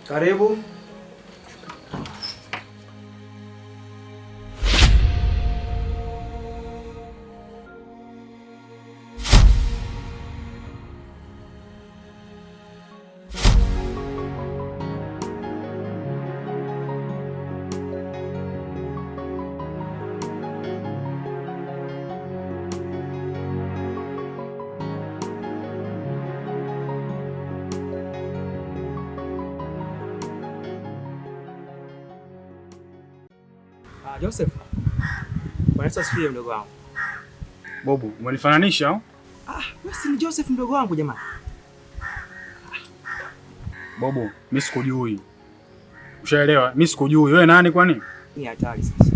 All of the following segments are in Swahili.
Karibu. Joseph. Bwana asifiwe mdogo wangu. Bobu, umenifananisha au? Basi ni Joseph mdogo wangu jamani. Bobu, mimi sikujui. Ushaelewa? Mimi sikujui. Wewe nani kwani? Ni hatari sasa.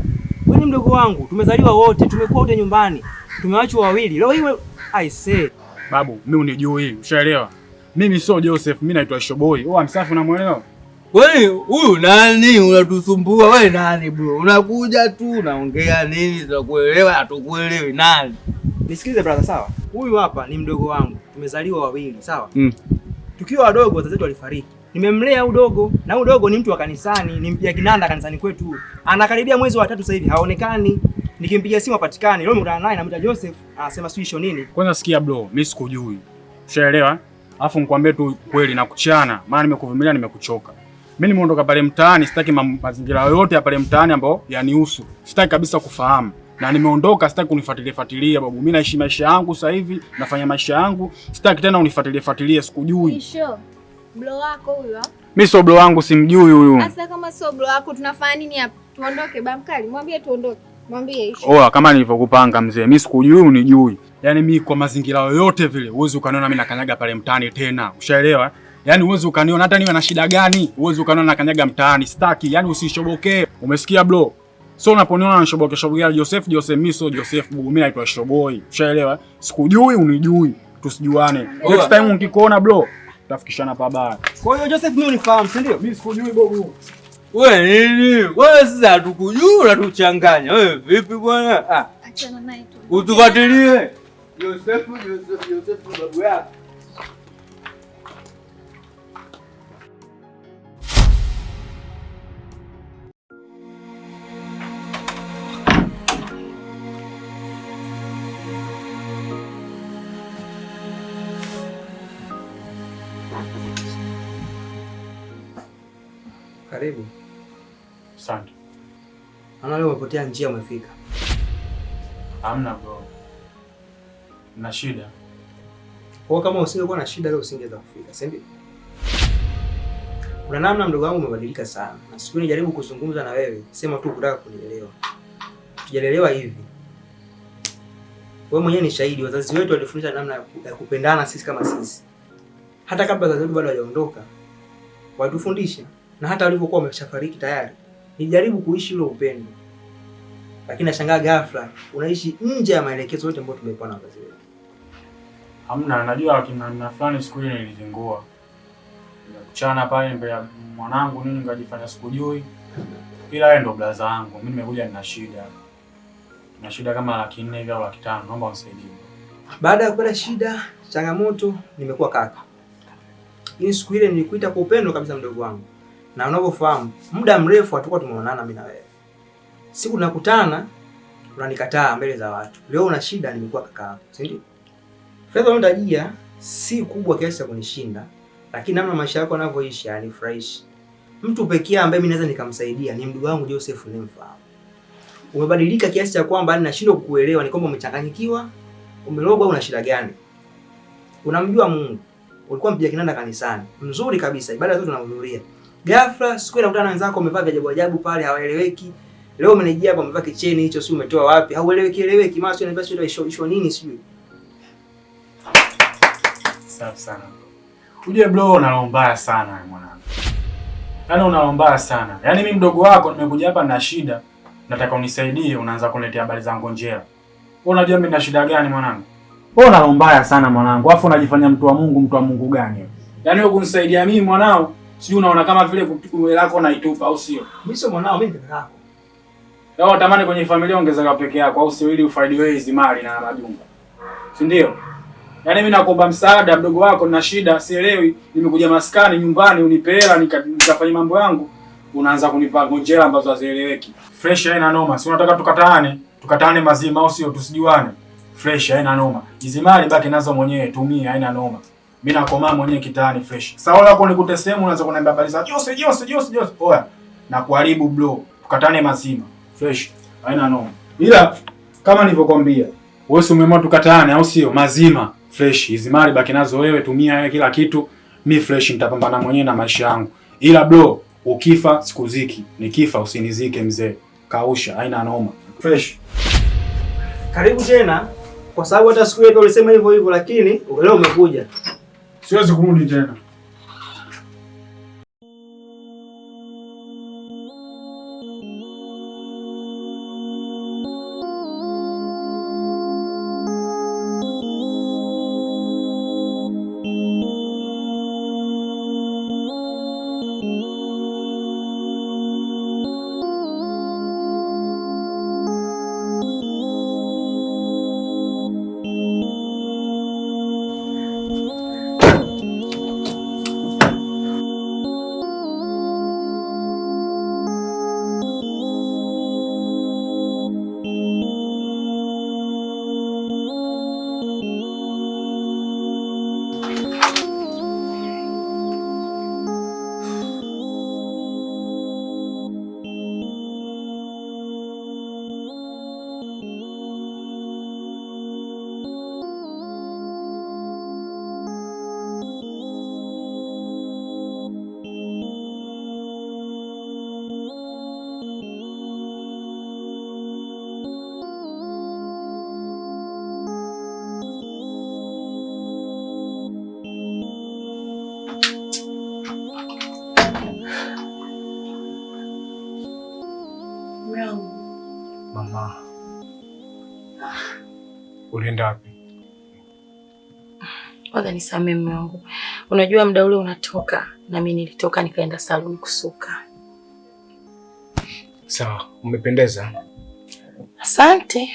Wewe ni mdogo wangu, tumezaliwa wote, tumekuwa wote nyumbani. Tumewachwa wawili. Leo hiyo I say. Babu, mimi unijui. Ushaelewa? Mimi sio Joseph, mimi naitwa Showboy. Wewe msafi unamuelewa? Wewe huyu nani unatusumbua? Wewe nani bro? Unakuja tu unaongea nini? Tunakuelewa hatukuelewi nani? Nisikilize brother, sawa? Huyu hapa ni mdogo wangu. Tumezaliwa wawili, sawa? Tukiwa wadogo wazazi wetu walifariki. Nimemlea udogo na udogo ni mtu wa kanisani, ni mpiga kinanda kanisani kwetu. Anakaribia mwezi wa 3 sasa hivi, haonekani. Nikimpigia simu hapatikani. Leo nimekutana naye namuita Joseph, anasema sio nini. Kwanza sikia bro, mimi sikujui. Ushaelewa? Alafu nikwambie tu kweli na kuchana, maana nimekuvumilia nimekuchoka. Mimi nimeondoka pale mtaani, sitaki mazingira yoyote ya pale mtaani ambao yanihusu. Sitaki kabisa kufahamu. Na nimeondoka, sitaki unifuatilie babu. Mimi naishi maisha yangu sasa hivi, nafanya maisha yangu. Sitaki tena unifuatilie, sikujui. Isho. Blo wako huyo? Mimi sio blo wangu, simjui huyu. Sasa kama sio blo wako tunafanya nini hapa? Tuondoke bamkali, mwambie tuondoke. Mwambie Isho. Oa, kama nilivyokupanga mzee, mimi sikujui unijui. Yaani mimi kwa mazingira yoyote vile, uweze ukaniona mimi nakanyaga pale mtaani tena. Ushaelewa? Yaani uweze ukaniona hata niwe na shida gani, uweze ukaniona nakanyaga mtaani. Sitaki, yaani usishobokee. Umesikia bro? So unaponiona nashobokea Joseph, mimi sio Joseph, mimi naitwa Showboy. Ushaelewa? Sikujui unijui. Tusijuane. Next time ukikuona bro, tafikishana pabaya. Kwa hiyo Joseph mimi unifahamu, si ndio? Mimi sikujui bobu. Wewe nini? Wewe sasa hatukujui unatuchanganya. Wewe vipi bwana? Achana naye tu. Utufuatilie. Joseph babu yako. Karibu. Asante. Ana leo umepotea njia umefika. Hamna bro. Na shida. Kwa kama usingekuwa na shida leo usingeweza kufika, si ndio? Kuna namna mdogo wangu umebadilika sana. Na siku nijaribu kuzungumza na wewe, sema tu kutaka kunielewa. Tujaelewa hivi. Wewe mwenyewe ni shahidi, wazazi wetu walifundisha namna ya kupendana sisi kama sisi. Hata kabla wazazi wetu bado hawajaondoka, walitufundisha. Na hata walivyokuwa wameshafariki tayari, nijaribu kuishi ule upendo. Lakini nashangaa ghafla unaishi nje ya maelekezo yote ambayo tumepewa na wazazi wetu. Hamna, najua kina fulani siku ile nilizingua. Nikuchana pale mbele ya mwanangu nini ngajifanya sikujui. Ila yeye ndo blaza wangu. Mimi nimekuja nina shida. Na shida kama 400 hivi au 500, naomba unisaidie. Baada ya kupata shida, changamoto, nimekuwa kaka. Hii siku ile nilikuita kwa upendo kabisa mdogo wangu. Na unavyofahamu, muda mrefu hatakuwa tumeonana mimi na wewe. Siku tunakutana, unanikataa mbele za watu. Leo una shida, nimekuwa kaka, si ndio? Fedha unayotajia si kubwa kiasi cha kunishinda, lakini namna maisha yako yanavyoishi yanifurahishi. Mtu pekee ambaye mimi naweza nikamsaidia ni mdogo wangu Joseph nimemfahamu. Umebadilika kiasi cha kwamba ninashindwa kukuelewa, ni kwamba umechanganyikiwa, umelogwa au una shida gani? Unamjua Mungu. Ulikuwa mpiga kinanda kanisani. Mzuri kabisa, ibada zote tunahudhuria. Ghafla siku ile nakutana na wenzako wamevaa vya ajabu ajabu pale hawaeleweki. Leo umenijia hapa umevaa kicheni hicho, si umetoa wapi? Haueleweki maana sio unavaa show nini sijui. Safi sana. Uje bro, unalombaya sana mwanangu. Yaani unalombaya sana. Yaani mimi mdogo wako nimekuja hapa na shida. Nataka unisaidie, unaanza kuniletea habari zangu njema. Wewe unajua mimi na shida gani mwanangu? Wewe unalombaya sana mwanangu. Alafu unajifanya mtu wa Mungu gani? Yaani wewe kunisaidia mimi mwanao, sijui unaona kama vile kutukuwe lako naitupa au sio? Mimi sio mwanao, mimi ni kaka. Leo tamani kwenye familia ongezeka peke yako au sio, ili ufaidi wewe hizo mali na majumba. Si ndio? Yaani mimi nakuomba msaada mdogo wako, nina shida, sielewi. Nimekuja maskani nyumbani unipe hela nikafanye mambo yangu. Unaanza kunipa ngonjera ambazo hazieleweki. Fresh haina noma. Si unataka tukataane mazima au sio, tusijuane. Fresh haina noma. Hizi mali baki nazo mwenyewe, tumia, haina noma. Mimi nakomaa mwenyewe kitaani fresh. Sawa lako nikute sehemu unaanza kuniambia habari za Jose. Oya, na kuharibu bro. Tukatane mazima. Fresh haina noma. Ila kama nilivyokuambia, wewe si umeamua tukataane au sio? Mazima fresh. Hizi mali baki nazo wewe, tumia wewe kila kitu. Mi fresh nitapambana mwenyewe na maisha yangu. Ila bro, ukifa sikuziki. Nikifa usinizike mzee. Kausha, haina noma. Fresh. Karibu tena. Kwa sababu hata siku ile ulisema hivyo lakini leo umekuja. Siwezi kurudi tena. Mama, ulienda wapi? Kwanza nisamee mume wangu. Unajua muda ule unatoka na mimi nilitoka nikaenda saluni kusuka. Sawa, umependeza. Asante.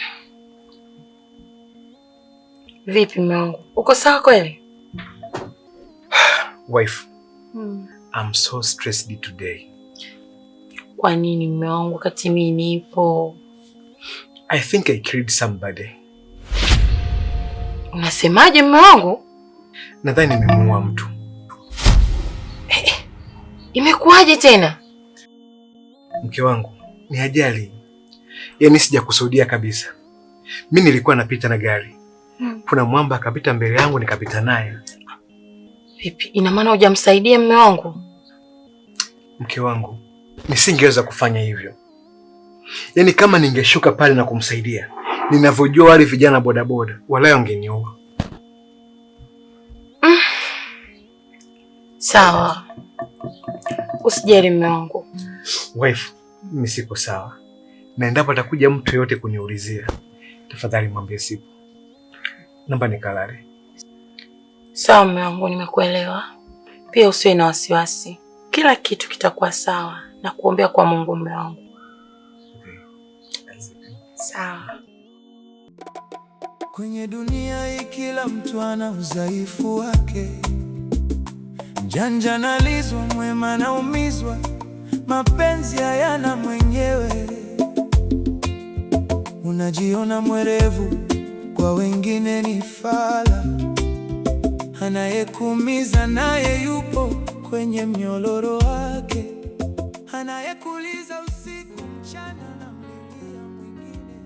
Vipi mume wangu? Uko sawa kweli? Wife, I'm so stressed today. Kwa nini mume wangu wakati mimi nipo? I think I killed somebody. Unasemaje mume wangu? Nadhani nimemuua mtu. Imekuwaje tena? Mke wangu, ni ajali. Yaani sijakusudia kabisa. Mimi nilikuwa napita na gari. Kuna mwamba akapita mbele yangu nikapita naye. Vipi? Ina maana hujamsaidia mume wangu? Mke wangu, nisingeweza kufanya hivyo. Yaani kama ningeshuka pale na kumsaidia, ninavyojua wale vijana bodaboda, wala wangeniua. Sawa. Usijali mume wangu. Wife, mimi siko sawa. Na endapo atakuja mtu yote kuniulizia, tafadhali mwambie sipo. Naomba nikalale. Sawa mume wangu, nimekuelewa. Pia usiwe na wasiwasi. Kila kitu kitakuwa sawa na kuombea kwa Mungu mume wangu. Sawa. Kwenye dunia hii kila mtu ana udhaifu wake. Mjanja nalizwa, mwema naumizwa, mapenzi hayana mwenyewe. Unajiona mwerevu, kwa wengine ni fala. Anayekuumiza naye yupo kwenye mnyororo wake. Anayekuuliza usiku mchana na mlilia mwingine.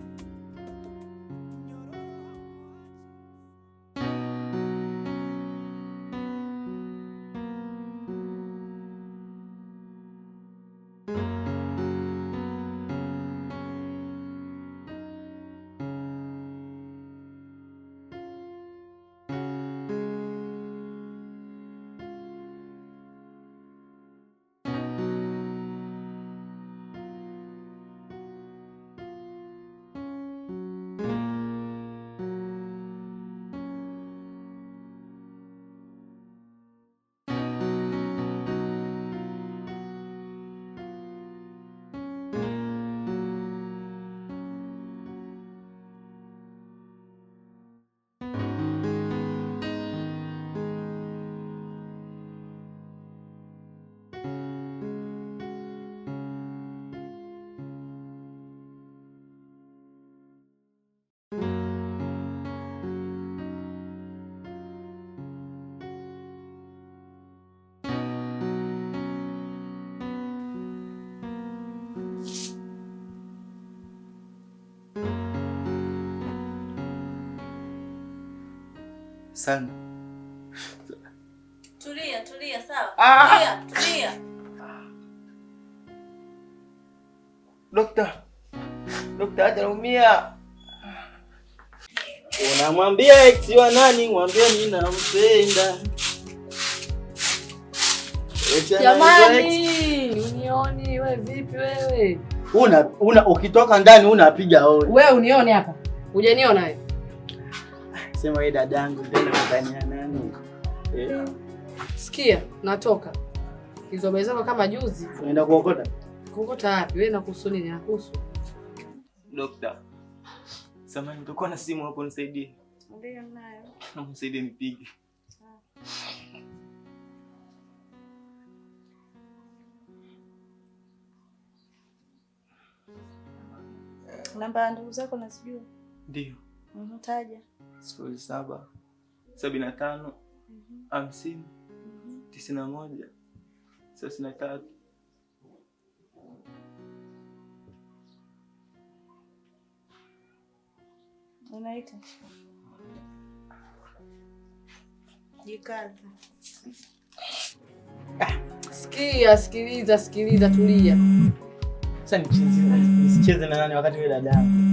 Sana. Tulia sawa. Tulia. Dokta ataumia. Unamwambia ex wa nani? Mwambie mimi nampenda. Jamani, unioni wewe vipi wewe? Ukitoka ndani unapiga hodi. Wewe unioni hapa? Hujaniona wewe? Sema wewe dadangu ndio unatania nani? Sikia, natoka. Kizobe zako kama juzi. Unaenda kuokota? Kuokota wapi? Wewe nakuhusu nini? Nakuhusu. Dokta. Samahani, utakuwa na simu hapo nisaidie. Ndio nayo. Nisaidie nipige. Namba ya ndugu zako nazijua? Ndio. Taja. 07 75 50 91 33. Unaita? Jikaza. Sikiliza, tulia. Sasa nisicheze na nani wakati wewe dadangu?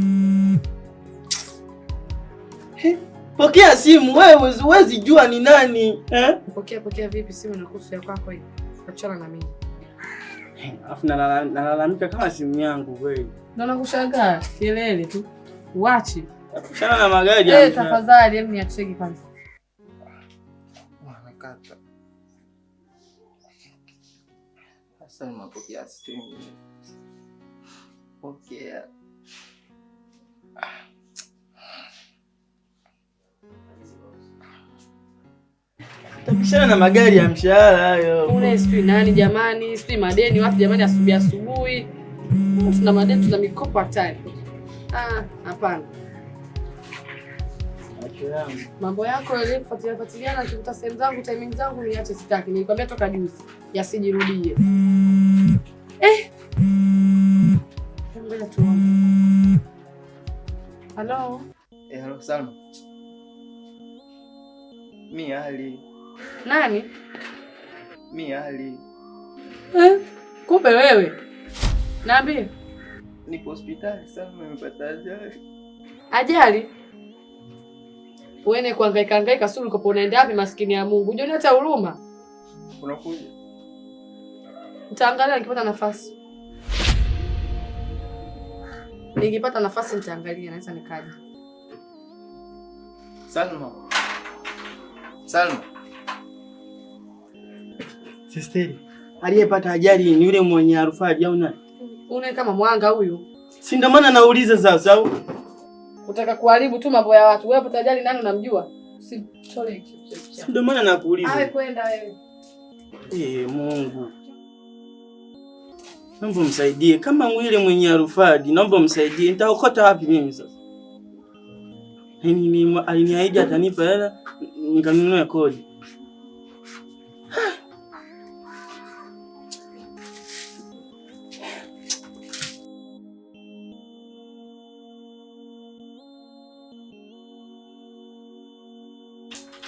Pokea simu wewe, huwezi jua ni nani, eh? Pokea vipi simu inakuhusu ya kwako hii? Achana na mimi. Afu nalalamika kama simu yangu kweli. Ndio nakushangaa, kelele tu. Uache. Achana na magari. Tafadhali, hebu niacheki kwanza. Wanakata. Sasa nimepokea simu. Pokea. Tapishana na magari ya mshahara hayo. Ule sijui nani jamani, sijui madeni wapi jamani, asubuhi. Tuna madeni, tuna mikopo hatari. Hapana. Mambo yako ile kufuatiliana nikikuta sehemu zangu, timing zangu niache, sitaki. Nilikwambia toka juzi yasijirudie. Ngoja tuone. Hello. Hello Salma. Mimi Ali. Nani? Mimi Ali. Kumbe wewe. Niambie. Niko hospitali Salma, nimepata ajali. Ajali? Uene kuhangaika suru uko unaenda wapi maskini ya Mungu? Unajua hata huruma. Unakuja? Nitaangalia nikipata nafasi. Nikipata nafasi nitaangalia, naweza nikaja. Salma. Sisteri, aliyepata ajali ni yule mwenye Arufadi au nani? Une kama mwanga huyu. Si ndio maana nauliza sasa au? Utaka kuharibu tu mambo ya watu. Wewe pata ajali nani unamjua? Si chole. Si ndio maana nakuuliza. Awe kwenda wewe. Mungu. Naomba msaidie kama mwile mwenye Arufadi, naomba msaidie. Nitaokota wapi mimi sasa? Aliniahidi atanipa hela nikanunue kodi.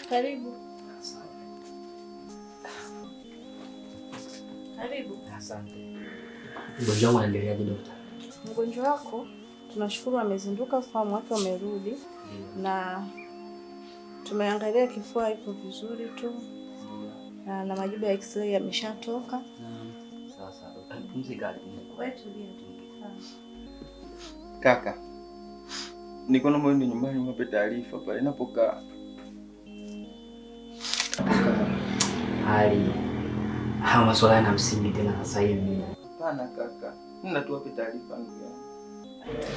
Karibu. Karibu. Asante. Mgonjwa wangu anaendeleaje daktari? Mgonjwa wako tunashukuru amezinduka, fahamu wake wamerudi na tumeangalia kifua iko vizuri tu na majibu ya x-ray yameshatoka. Sasa pumzika. Wewe tulia tu. Kaka, niko na mwendo nyumbani, mwape taarifa pale napokaa. Hali masuala yana msingi tena sasa hivi. Hapana kaka, nina tu wape taarifa ndugu yangu.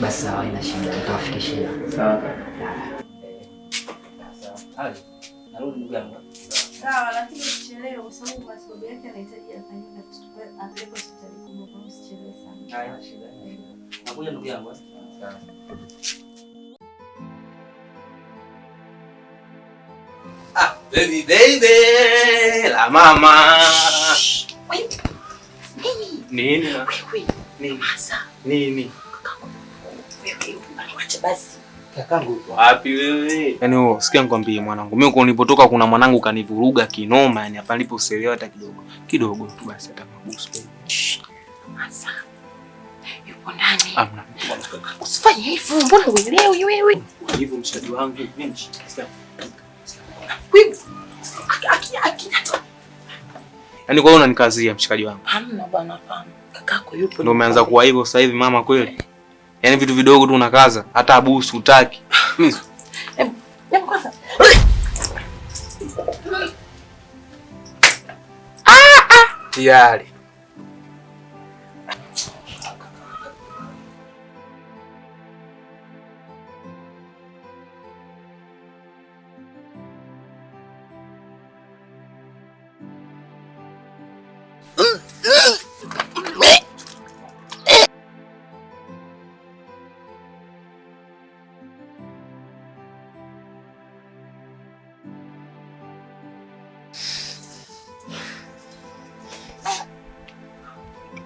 Basi sawa, ina shida, nitawafikishia. Sawa kaka. Sawa. Hali narudi ndugu yangu. Sawa, lakini usichelewe kwa sababu matibabu yake yanahitaji afanyike katika apeleke hospitali kubwa, kwa usichelewe sana. Haina shida. Nakuja ndugu yangu. Sawa. Baby la mama. Nini? Wewe. Nini? Masa. Nini? Wewe, acha basi. Kakangu uko wapi wewe? Yaani wewe sikia nikwambie mwanangu. Mimi huko nilipotoka kuna mwanangu kanivuruga kinoma, yani hapa nilipo usielewa hata kidogo. Kidogo tu basi hata mabusu. Sasa. Yupo ndani. Amna. Usifanye hivyo. Mbona uelewi wewe? Hivyo mshikaji wangu mimi sikia. Wewe. Yaani kwa hiyo unanikazia mshikaji wangu. Hamna bwana hapana. Kakako yupo. Ndio umeanza kuwa hivyo sasa hivi mama kweli? Yaani vitu vidogo tu unakaza, hata abusu hutaki. Hebu kwanza. Tayari.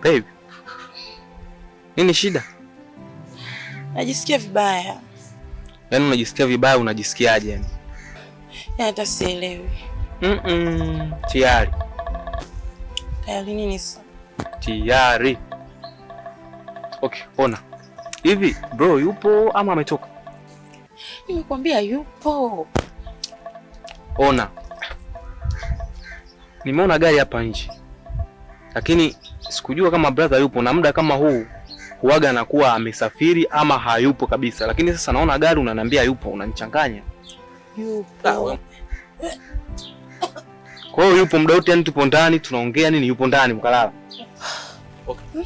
Baby. Nini shida? Najisikia vibaya. Yaani unajisikia vibaya, unajisikiaje yani? Hata sielewi. Tayari. Tayari nini sasa? Tayari. Okay, ona. Hivi bro yupo ama ametoka? Nimekwambia yupo. Ona. Nimeona gari hapa nje. Lakini sikujua kama brother yupo, na muda kama huu huaga anakuwa amesafiri ama hayupo kabisa. Lakini sasa naona gari unaniambia yupo, unanichanganya. Yupo. Kwa hiyo yupo muda wote, yani tupo ndani tunaongea nini, yupo ndani mkalala. Okay,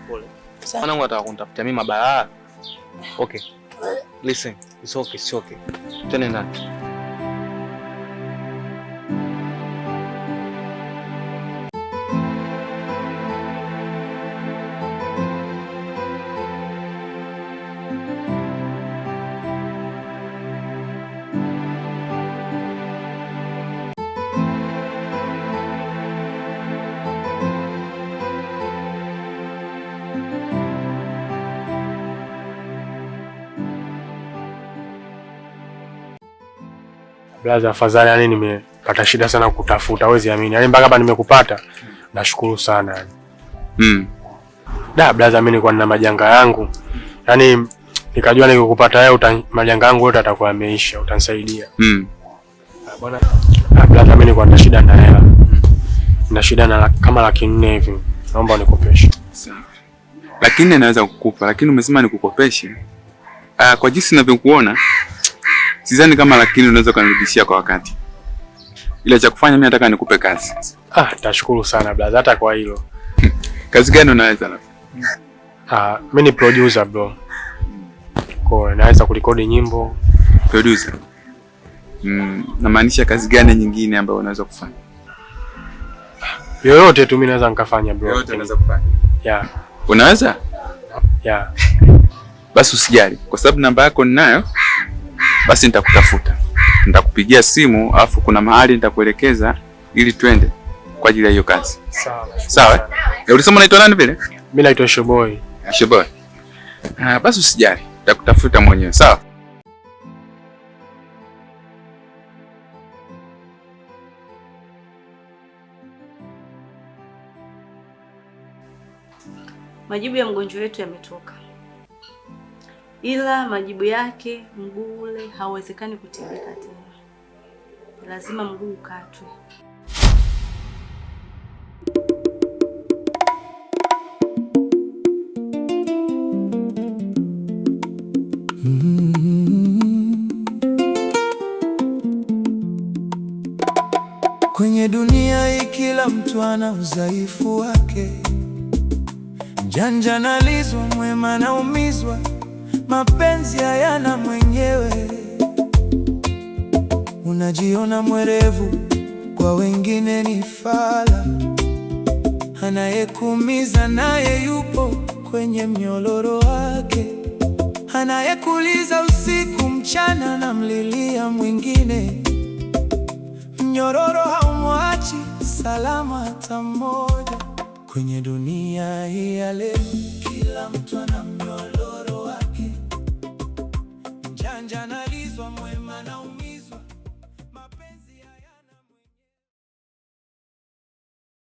pole. Mwanangu anataka kunitafutia mimi mabalaa. Okay. Listen, it's okay. Twende ndani. Blaza, afadhali yani nimepata shida sana kutafuta, hawezi amini. Yani mpaka hapa nimekupata. Nashukuru sana yani. Da blaza, mimi nilikuwa nina majanga yangu. Yani nikajua nikikupata wewe majanga yangu yote atakuwa yameisha, utanisaidia. Bwana, blaza, mimi nilikuwa na shida na hela. Na shida na kama 400,000 hivi. Naomba unikopeshe. Sawa. Lakini naweza kukupa, lakini umesema nikukopeshe. Kwa jinsi ninavyokuona sidhani kama lakini unaweza kunirudishia kwa wakati. Ile cha kufanya mimi nataka nikupe kazi. Tashukuru sana blaza hata kwa hilo. Kazi gani unaweza na? Mimi ni producer bro. Kwa naweza kurekodi nyimbo. Producer. Namaanisha kazi gani nyingine ambayo unaweza kufanya? Yoyote tu mimi naweza nikafanya bro. Yoyote unaweza kufanya. Yeah. Unaweza? Yeah. Basi usijali kwa sababu namba yako ninayo. Basi nitakutafuta. Nitakupigia simu alafu kuna mahali nitakuelekeza ili twende kwa ajili ya hiyo kazi. Sawa. Sawa? Ulisema unaitwa nani vile? Mimi naitwa Shoboy. Shoboy. Basi usijali. Nitakutafuta mwenyewe. Sawa? Majibu ya mgonjwa wetu yametoka. Ila majibu yake mguu ule hauwezekani kutibika tena. Lazima mguu ukatwe. Kwenye dunia hii kila mtu ana udhaifu wake. Mjanja analizwa, mwema anaumizwa. Mapenzi hayana mwenyewe. Unajiona mwerevu, kwa wengine ni fala. Anayekuumiza naye yupo kwenye mnyororo wake. Anayekuuliza usiku mchana na mlilia mwingine. Mnyororo haumwachi salama hata mmoja. Kwenye dunia hii ya leo kila mtu ana